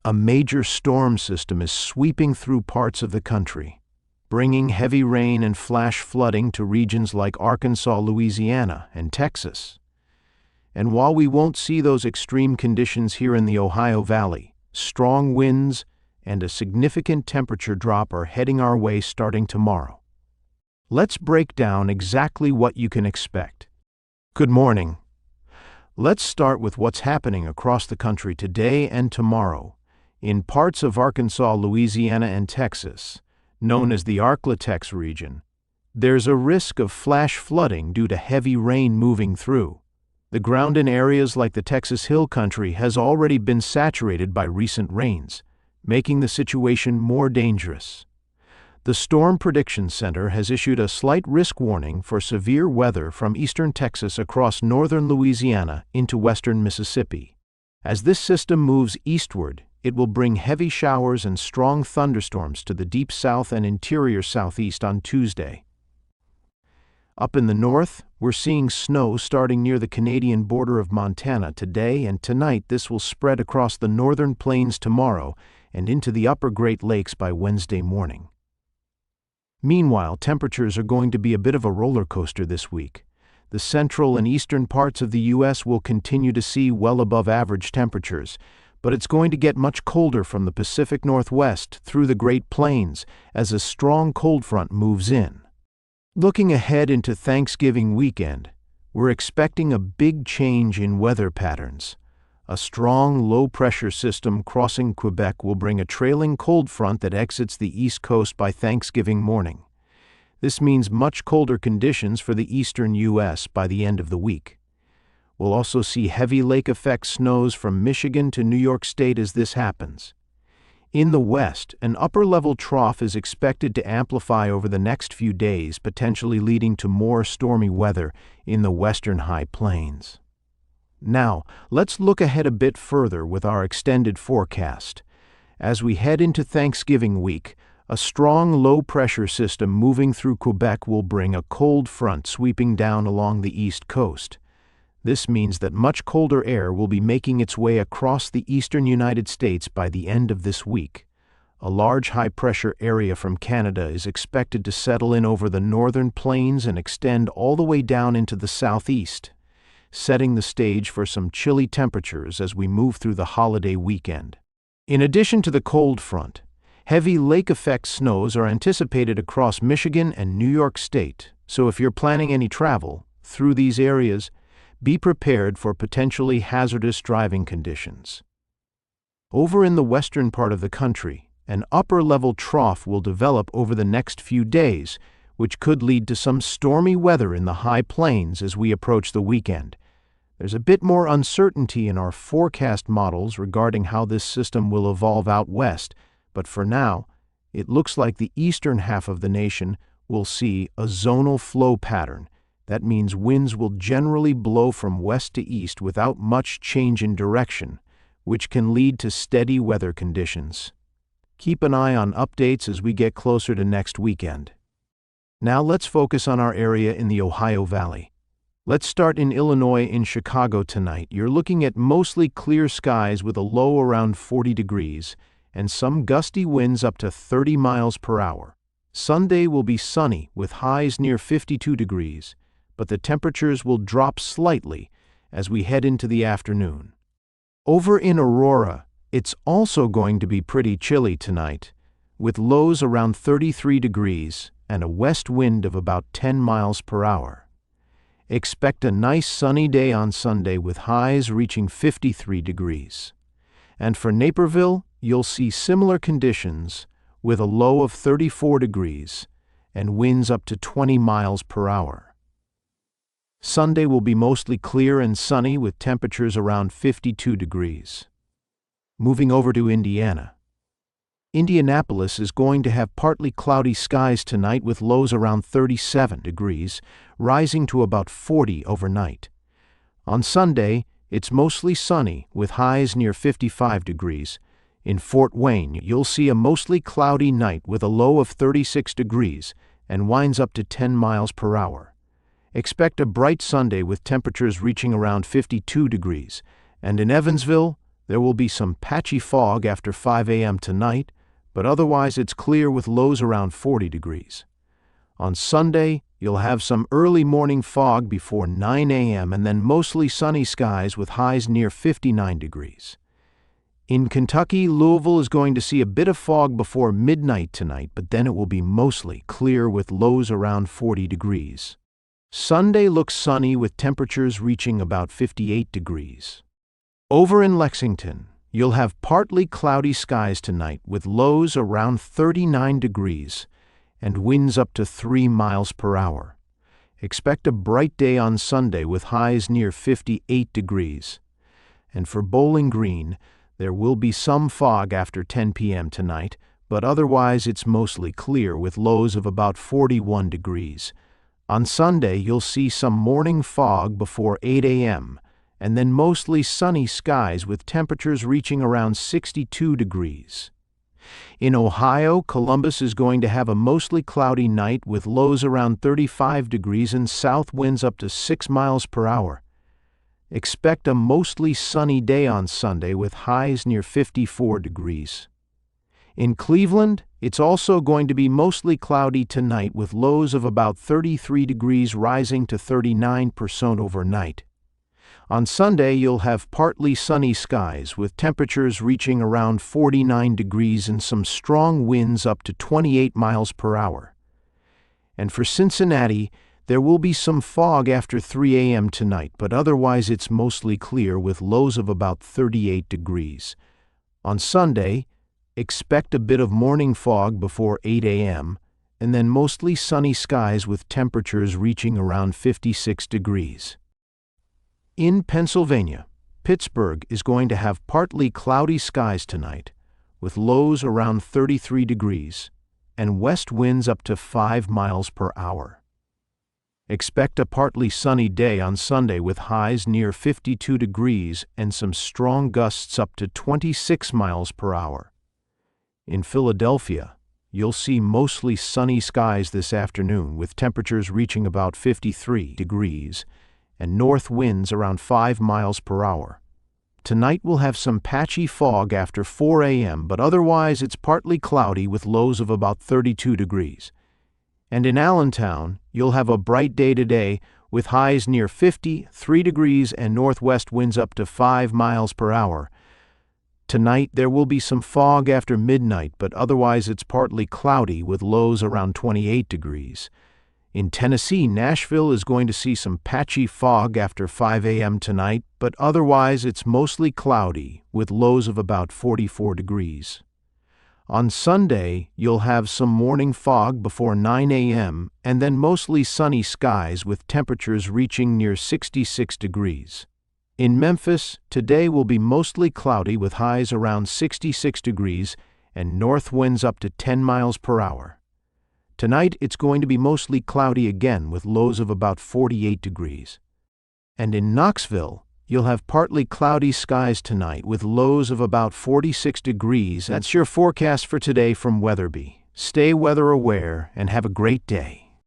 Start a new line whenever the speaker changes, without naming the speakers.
A major storm system is sweeping through parts of the country, bringing heavy rain and flash flooding to regions like Arkansas, Louisiana, and Texas. And while we won't see those extreme conditions here in the Ohio Valley, strong winds and a significant temperature drop are heading our way starting tomorrow. Let's break down exactly what you can expect. Good morning. Let's start with what's happening across the country today and tomorrow. In parts of Arkansas, Louisiana, and Texas, known as the Arklatex region, there's a risk of flash flooding due to heavy rain moving through. The ground in areas like the Texas Hill Country has already been saturated by recent rains, making the situation more dangerous. The Storm Prediction Center has issued a slight risk warning for severe weather from eastern Texas across northern Louisiana into western Mississippi. As this system moves eastward, it will bring heavy showers and strong thunderstorms to the deep south and interior southeast on Tuesday. Up in the north, we're seeing snow starting near the Canadian border of Montana today, and tonight this will spread across the northern plains tomorrow and into the upper Great Lakes by Wednesday morning. Meanwhile, temperatures are going to be a bit of a roller coaster this week. The central and eastern parts of the U.S. will continue to see well above average temperatures, but it's going to get much colder from the Pacific Northwest through the Great Plains as a strong cold front moves in. Looking ahead into Thanksgiving weekend, we're expecting a big change in weather patterns. A strong low-pressure system crossing Quebec will bring a trailing cold front that exits the East Coast by Thanksgiving morning. This means much colder conditions for the eastern U.S. by the end of the week. We'll also see heavy lake-effect snows from Michigan to New York State as this happens. In the west, an upper-level trough is expected to amplify over the next few days, potentially leading to more stormy weather in the western high plains. Now, let's look ahead a bit further with our extended forecast. As we head into Thanksgiving week, a strong low-pressure system moving through Quebec will bring a cold front sweeping down along the east coast. This means that much colder air will be making its way across the eastern United States by the end of this week. A large high-pressure area from Canada is expected to settle in over the northern plains and extend all the way down into the southeast, setting the stage for some chilly temperatures as we move through the holiday weekend. In addition to the cold front, heavy lake-effect snows are anticipated across Michigan and New York State, so if you're planning any travel through these areas, be prepared for potentially hazardous driving conditions. Over in the western part of the country, an upper-level trough will develop over the next few days, which could lead to some stormy weather in the high plains as we approach the weekend. There's a bit more uncertainty in our forecast models regarding how this system will evolve out west, but for now, it looks like the eastern half of the nation will see a zonal flow pattern. That means winds will generally blow from west to east without much change in direction, which can lead to steady weather conditions. Keep an eye on updates as we get closer to next weekend. Now let's focus on our area in the Ohio Valley. Let's start in Illinois in Chicago tonight. You're looking at mostly clear skies with a low around 40 degrees and some gusty winds up to 30 miles per hour. Sunday will be sunny with highs near 52 degrees. But the temperatures will drop slightly as we head into the afternoon. Over in Aurora, it's also going to be pretty chilly tonight, with lows around 33 degrees and a west wind of about 10 miles per hour. Expect a nice sunny day on Sunday with highs reaching 53 degrees. And for Naperville, you'll see similar conditions with a low of 34 degrees and winds up to 20 miles per hour. Sunday will be mostly clear and sunny with temperatures around 52 degrees. Moving over to Indiana. Indianapolis is going to have partly cloudy skies tonight with lows around 37 degrees, rising to about 40 overnight. On Sunday, it's mostly sunny with highs near 55 degrees. In Fort Wayne, you'll see a mostly cloudy night with a low of 36 degrees and winds up to 10 miles per hour. Expect a bright Sunday with temperatures reaching around 52 degrees, and in Evansville, There will be some patchy fog after 5 a.m. tonight, but otherwise it's clear with lows around 40 degrees. On Sunday, you'll have some early morning fog before 9 a.m. and then mostly sunny skies with highs near 59 degrees. In Kentucky, Louisville is going to see a bit of fog before midnight tonight, but then it will be mostly clear with lows around 40 degrees. Sunday looks sunny with temperatures reaching about 58 degrees. Over in Lexington, you'll have partly cloudy skies tonight with lows around 39 degrees and winds up to 3 miles per hour. Expect a bright day on Sunday with highs near 58 degrees. And for Bowling Green, there will be some fog after 10 p.m. tonight, but otherwise it's mostly clear with lows of about 41 degrees. On Sunday, you'll see some morning fog before 8 a.m., and then mostly sunny skies with temperatures reaching around 62 degrees. In Ohio, Columbus is going to have a mostly cloudy night with lows around 35 degrees and south winds up to 6 miles per hour. Expect a mostly sunny day on Sunday with highs near 54 degrees. In Cleveland, it's also going to be mostly cloudy tonight with lows of about 33 degrees rising to 39% overnight. On Sunday, you'll have partly sunny skies with temperatures reaching around 49 degrees and some strong winds up to 28 miles per hour. And for Cincinnati, there will be some fog after 3 a.m. tonight, but otherwise it's mostly clear with lows of about 38 degrees. On Sunday, expect a bit of morning fog before 8 a.m., and then mostly sunny skies with temperatures reaching around 56 degrees. In Pennsylvania, Pittsburgh is going to have partly cloudy skies tonight, with lows around 33 degrees, and west winds up to 5 miles per hour. Expect a partly sunny day on Sunday with highs near 52 degrees and some strong gusts up to 26 miles per hour. In Philadelphia, you'll see mostly sunny skies this afternoon with temperatures reaching about 53 degrees and north winds around 5 miles per hour. Tonight we'll have some patchy fog after 4 a.m., but otherwise it's partly cloudy with lows of about 32 degrees. And in Allentown, you'll have a bright day today with highs near 53 degrees and northwest winds up to 5 miles per hour. Tonight there will be some fog after midnight, but otherwise it's partly cloudy with lows around 28 degrees. In Tennessee, Nashville is going to see some patchy fog after 5 a.m. tonight, but otherwise it's mostly cloudy with lows of about 44 degrees. On Sunday, you'll have some morning fog before 9 a.m. and then mostly sunny skies with temperatures reaching near 66 degrees. In Memphis, today will be mostly cloudy with highs around 66 degrees and north winds up to 10 miles per hour. Tonight, it's going to be mostly cloudy again with lows of about 48 degrees. And in Knoxville, you'll have partly cloudy skies tonight with lows of about 46 degrees. That's your forecast for today from Weatherby. Stay weather aware and have a great day.